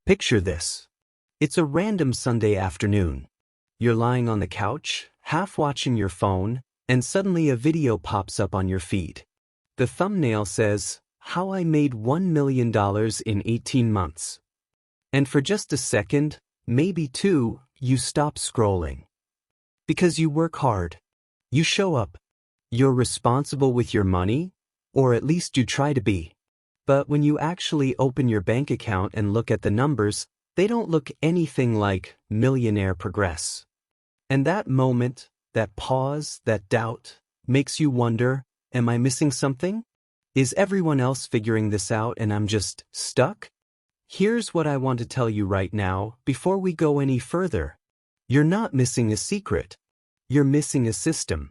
Picture this. It's a random Sunday afternoon. You're lying on the couch, half watching your phone, and suddenly a video pops up on your feed. The thumbnail says, "How I Made $1 million in 18 months. And for just a second, maybe two, you stop scrolling. Because you work hard. You show up. You're responsible with your money, or at least you try to be. But when you actually open your bank account and look at the numbers, they don't look anything like millionaire progress. And that moment, that pause, that doubt, makes you wonder, am I missing something? Is everyone else figuring this out and I'm just stuck? Here's what I want to tell you right now, before we go any further. You're not missing a secret. You're missing a system.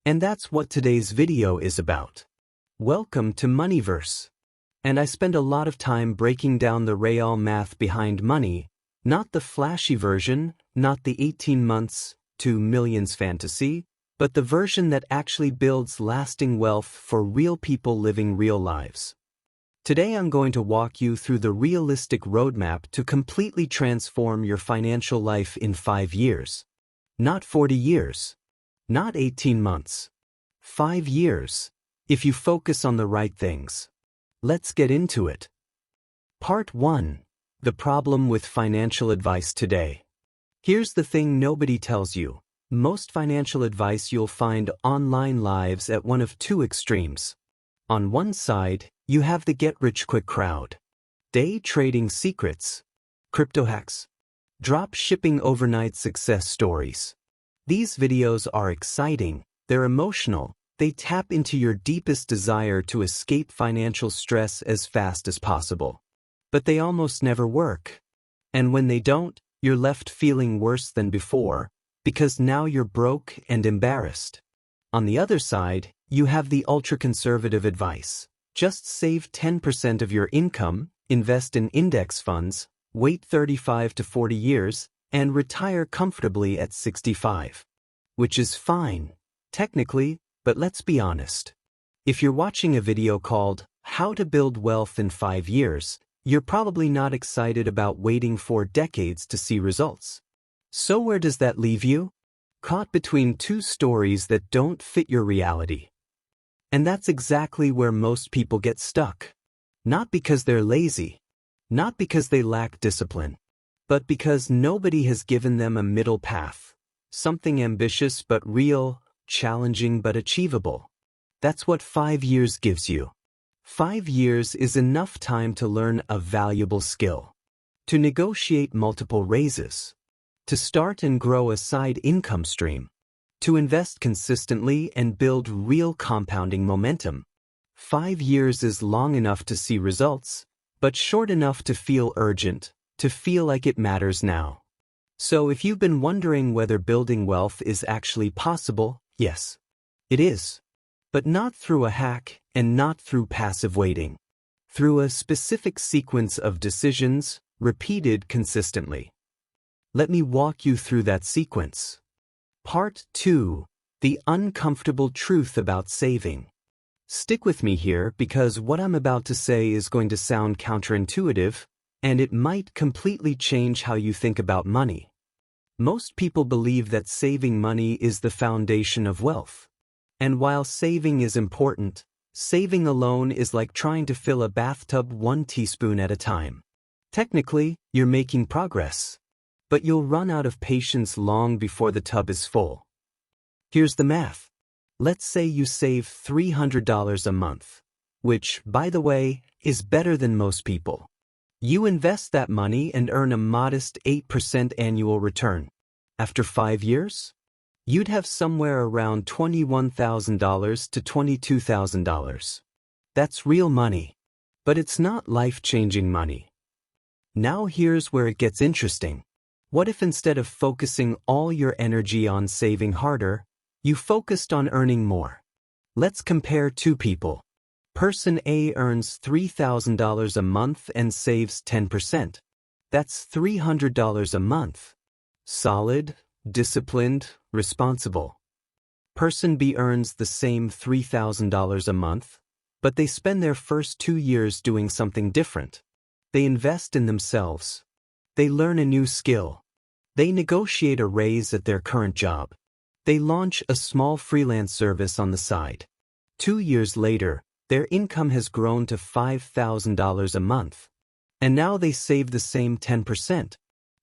And that's what today's video is about. Welcome to MoneyVerse. And I spend a lot of time breaking down the real math behind money, not the flashy version, not the 18 months to millions fantasy, but the version that actually builds lasting wealth for real people living real lives. Today I'm going to walk you through the realistic roadmap to completely transform your financial life in 5 years. Not 40 years. Not 18 months. 5 years, if you focus on the right things. Let's get into it. Part 1. The problem with financial advice today. Here's the thing nobody tells you. Most financial advice you'll find online lives at one of two extremes. On one side, you have the get-rich-quick crowd. Day trading secrets. Crypto hacks. Drop shipping overnight success stories. These videos are exciting, they're emotional, they tap into your deepest desire to escape financial stress as fast as possible. But they almost never work. And when they don't, you're left feeling worse than before, because now you're broke and embarrassed. On the other side, you have the ultra-conservative advice. Just save 10% of your income, invest in index funds, wait 35 to 40 years, and retire comfortably at 65. Which is fine, technically, but let's be honest. If you're watching a video called How to Build Wealth in 5 Years, you're probably not excited about waiting 4 decades to see results. So where does that leave you? Caught between two stories that don't fit your reality. And that's exactly where most people get stuck. Not because they're lazy, not because they lack discipline, but because nobody has given them a middle path. Something ambitious but real, challenging but achievable. That's what 5 years gives you. 5 years is enough time to learn a valuable skill. To negotiate multiple raises. To start and grow a side income stream. To invest consistently and build real compounding momentum. 5 years is long enough to see results, but short enough to feel urgent, to feel like it matters now. So if you've been wondering whether building wealth is actually possible, yes, it is. But not through a hack and not through passive waiting. Through a specific sequence of decisions, repeated consistently. Let me walk you through that sequence. Part 2. The uncomfortable truth about saving. Stick with me here because what I'm about to say is going to sound counterintuitive, and it might completely change how you think about money. Most people believe that saving money is the foundation of wealth. And while saving is important, saving alone is like trying to fill a bathtub 1 teaspoon at a time. Technically, you're making progress, but you'll run out of patience long before the tub is full. Here's the math. Let's say you save $300 a month, which, by the way, is better than most people. You invest that money and earn a modest 8% annual return. After 5 years, you'd have somewhere around $21,000 to $22,000. That's real money, but it's not life-changing money. Now here's where it gets interesting. What if instead of focusing all your energy on saving harder, you focused on earning more? Let's compare two people. Person A earns $3,000 a month and saves 10%. That's $300 a month. Solid, disciplined, responsible. Person B earns the same $3,000 a month, but they spend their first 2 years doing something different. They invest in themselves. They learn a new skill. They negotiate a raise at their current job. They launch a small freelance service on the side. 2 years later, their income has grown to $5,000 a month. And now they save the same 10%.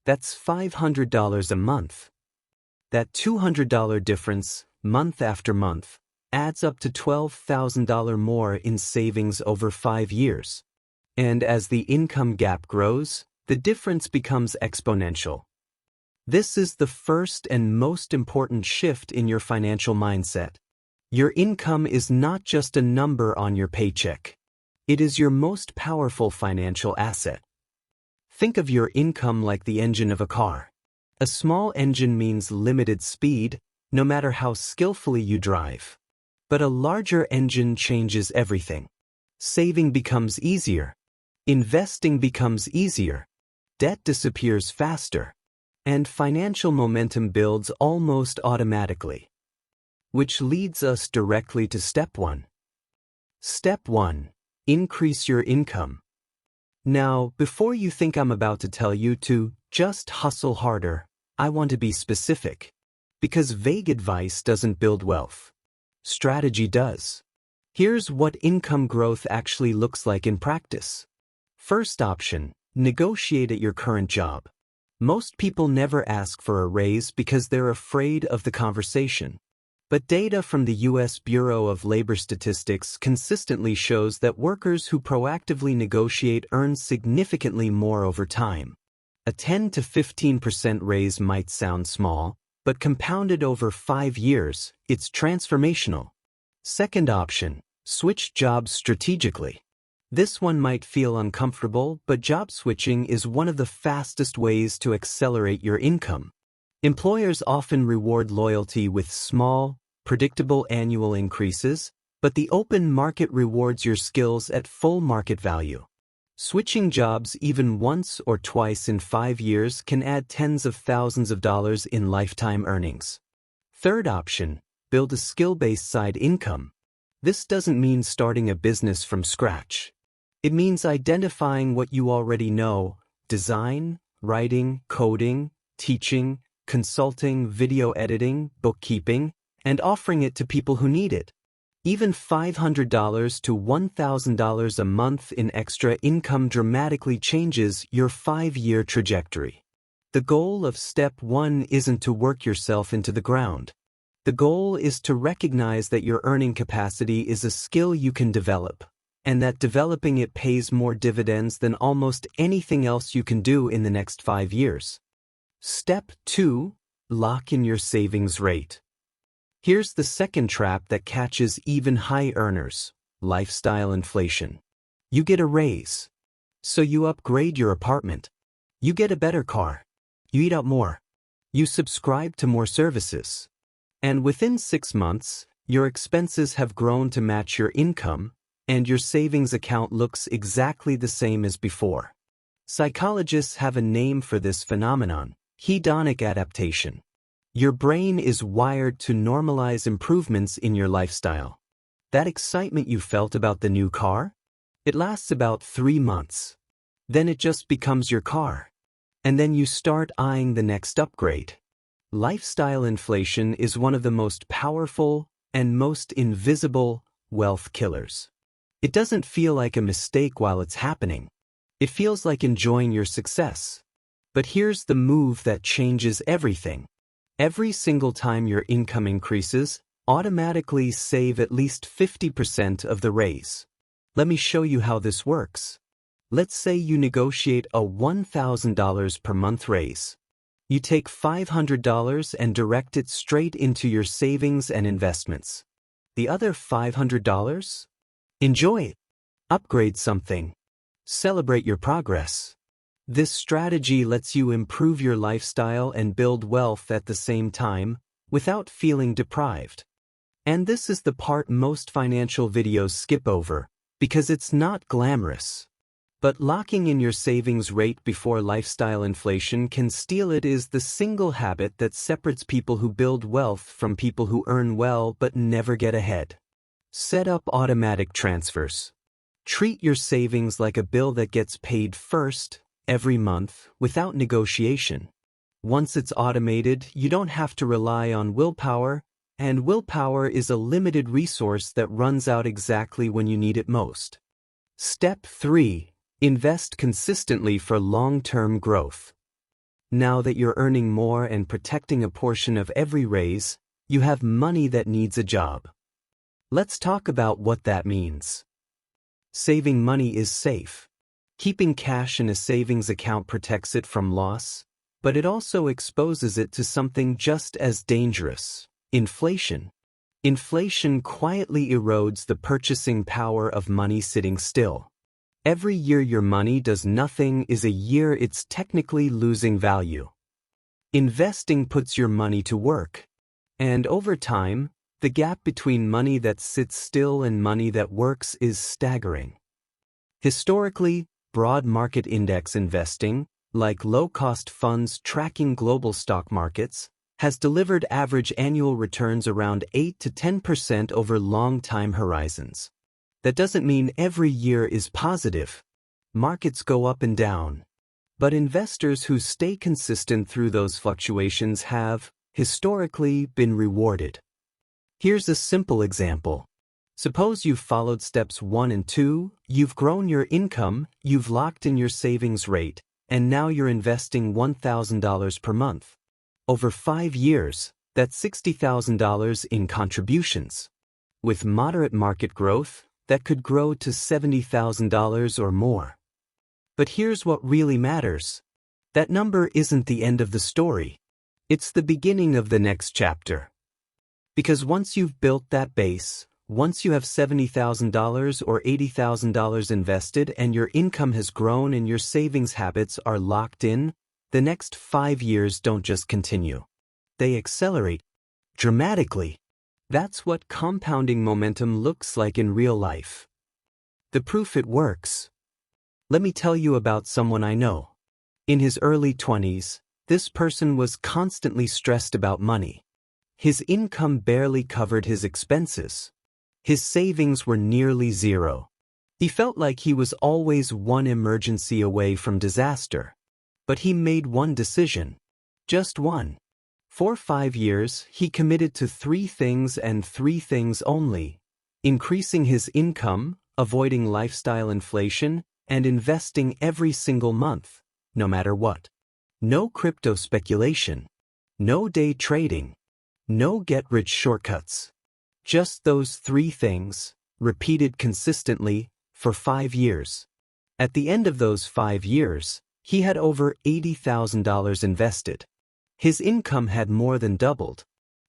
That's $500 a month. That $200 difference, month after month, adds up to $12,000 more in savings over 5 years. And as the income gap grows, the difference becomes exponential. This is the first and most important shift in your financial mindset. Your income is not just a number on your paycheck. It is your most powerful financial asset. Think of your income like the engine of a car. A small engine means limited speed, no matter how skillfully you drive. But a larger engine changes everything. Saving becomes easier. Investing becomes easier. Debt disappears faster. And financial momentum builds almost automatically. Which leads us directly to step 1. Step 1. Increase your income. Now, before you think I'm about to tell you to just hustle harder, I want to be specific. Because vague advice doesn't build wealth. Strategy does. Here's what income growth actually looks like in practice. First option, negotiate at your current job. Most people never ask for a raise because they're afraid of the conversation. But data from the U.S. Bureau of Labor Statistics consistently shows that workers who proactively negotiate earn significantly more over time. A 10 to 15% raise might sound small, but compounded over 5 years, it's transformational. Second option, switch jobs strategically. This one might feel uncomfortable, but job switching is one of the fastest ways to accelerate your income. Employers often reward loyalty with small, predictable annual increases, but the open market rewards your skills at full market value. Switching jobs even once or twice in 5 years can add tens of thousands of dollars in lifetime earnings. Third option, build a skill-based side income. This doesn't mean starting a business from scratch. It means identifying what you already know: design, writing, coding, teaching, consulting, video editing, bookkeeping, and offering it to people who need it. Even $500 to $1,000 a month in extra income dramatically changes your 5-year trajectory. The goal of step 1 isn't to work yourself into the ground. The goal is to recognize that your earning capacity is a skill you can develop, and that developing it pays more dividends than almost anything else you can do in the next 5 years. Step 2, lock in your savings rate. Here's the second trap that catches even high earners: lifestyle inflation. You get a raise, so you upgrade your apartment. You get a better car. You eat out more. You subscribe to more services. And within 6 months, your expenses have grown to match your income, and your savings account looks exactly the same as before. Psychologists have a name for this phenomenon: hedonic adaptation. Your brain is wired to normalize improvements in your lifestyle. That excitement you felt about the new car? It lasts about 3 months. Then it just becomes your car. And then you start eyeing the next upgrade. Lifestyle inflation is one of the most powerful and most invisible wealth killers. It doesn't feel like a mistake while it's happening. It feels like enjoying your success. But here's the move that changes everything. Every single time your income increases, automatically save at least 50% of the raise. Let me show you how this works. Let's say you negotiate a $1,000 per month raise. You take $500 and direct it straight into your savings and investments. The other $500? Enjoy it. Upgrade something. Celebrate your progress. This strategy lets you improve your lifestyle and build wealth at the same time, without feeling deprived. And this is the part most financial videos skip over, because it's not glamorous. But locking in your savings rate before lifestyle inflation can steal it is the single habit that separates people who build wealth from people who earn well but never get ahead. Set up automatic transfers. Treat your savings like a bill that gets paid first, every month, without negotiation. Once it's automated, you don't have to rely on willpower, and willpower is a limited resource that runs out exactly when you need it most. Step 3. Invest consistently for long-term growth. Now that you're earning more and protecting a portion of every raise, you have money that needs a job. Let's talk about what that means. Saving money is safe. Keeping cash in a savings account protects it from loss, but it also exposes it to something just as dangerous: inflation. Inflation quietly erodes the purchasing power of money sitting still. Every year your money does nothing is a year it's technically losing value. Investing puts your money to work. And over time, the gap between money that sits still and money that works is staggering. Historically, broad market index investing, like low-cost funds tracking global stock markets, has delivered average annual returns around 8 to 10% over long time horizons. That doesn't mean every year is positive. Markets go up and down. But investors who stay consistent through those fluctuations have, historically, been rewarded. Here's a simple example. Suppose you've followed steps 1 and 2, you've grown your income, you've locked in your savings rate, and now you're investing $1,000 per month. Over 5 years, that's $60,000 in contributions. With moderate market growth, that could grow to $70,000 or more. But here's what really matters. That number isn't the end of the story. It's the beginning of the next chapter. Because once you've built that base, once you have $70,000 or $80,000 invested and your income has grown and your savings habits are locked in, the next 5 years don't just continue. They accelerate dramatically. That's what compounding momentum looks like in real life. The proof it works. Let me tell you about someone I know. In his early 20s, this person was constantly stressed about money. His income barely covered his expenses. His savings were nearly zero. He felt like he was always one emergency away from disaster. But he made one decision. Just one. For 5 years, he committed to 3 things and 3 things only: increasing his income, avoiding lifestyle inflation, and investing every single month, no matter what. No crypto speculation. No day trading. No get-rich shortcuts. Just those 3 things, repeated consistently, for 5 years. At the end of those 5 years, he had over $80,000 invested. His income had more than doubled.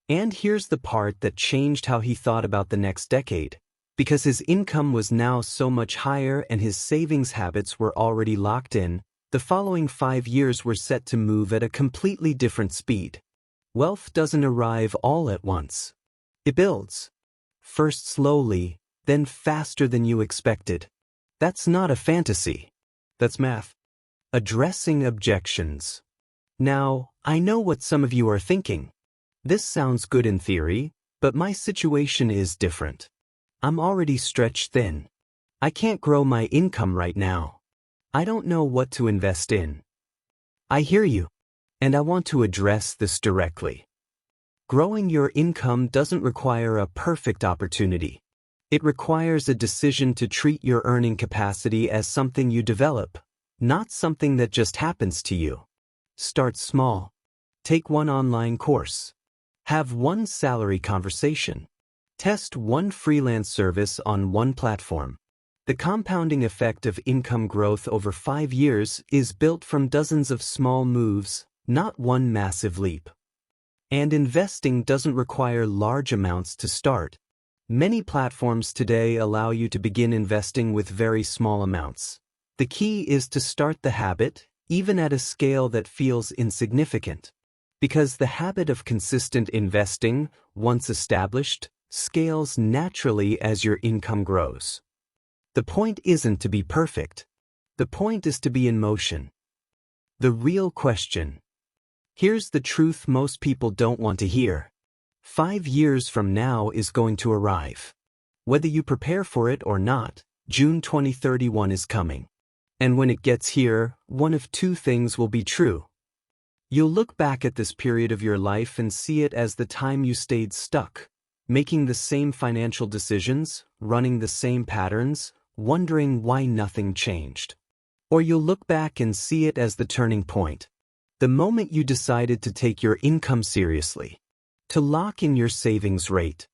And here's the part that changed how he thought about the next decade. Because his income was now so much higher and his savings habits were already locked in, the following 5 years were set to move at a completely different speed. Wealth doesn't arrive all at once. It builds. First slowly, then faster than you expected. That's not a fantasy. That's math. Addressing objections. Now, I know what some of you are thinking. This sounds good in theory, but my situation is different. I'm already stretched thin. I can't grow my income right now. I don't know what to invest in. I hear you, and I want to address this directly. Growing your income doesn't require a perfect opportunity. It requires a decision to treat your earning capacity as something you develop, not something that just happens to you. Start small. Take one online course. Have one salary conversation. Test one freelance service on one platform. The compounding effect of income growth over 5 years is built from dozens of small moves, not one massive leap. And investing doesn't require large amounts to start. Many platforms today allow you to begin investing with very small amounts. The key is to start the habit, even at a scale that feels insignificant. Because the habit of consistent investing, once established, scales naturally as your income grows. The point isn't to be perfect. The point is to be in motion. The real question. Here's the truth most people don't want to hear. 5 years from now is going to arrive. Whether you prepare for it or not, June 2031 is coming. And when it gets here, one of two things will be true. You'll look back at this period of your life and see it as the time you stayed stuck, making the same financial decisions, running the same patterns, wondering why nothing changed. Or you'll look back and see it as the turning point. The moment you decided to take your income seriously, to lock in your savings rate,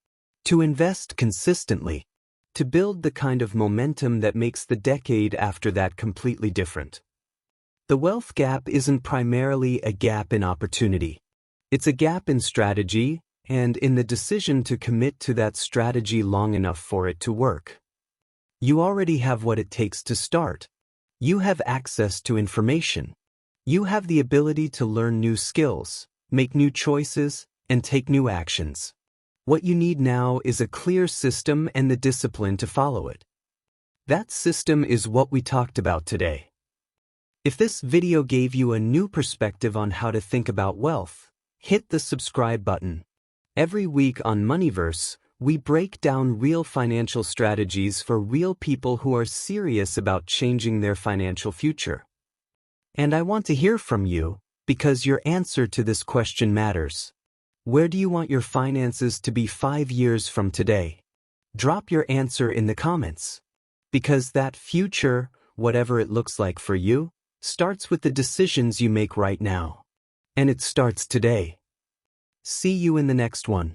to invest consistently, to build the kind of momentum that makes the decade after that completely different. The wealth gap isn't primarily a gap in opportunity. It's a gap in strategy and in the decision to commit to that strategy long enough for it to work. You already have what it takes to start. You have access to information. You have the ability to learn new skills, make new choices, and take new actions. What you need now is a clear system and the discipline to follow it. That system is what we talked about today. If this video gave you a new perspective on how to think about wealth, hit the subscribe button. Every week on MoneyVerse, we break down real financial strategies for real people who are serious about changing their financial future. And I want to hear from you, because your answer to this question matters. Where do you want your finances to be 5 years from today? Drop your answer in the comments. Because that future, whatever it looks like for you, starts with the decisions you make right now. And it starts today. See you in the next one.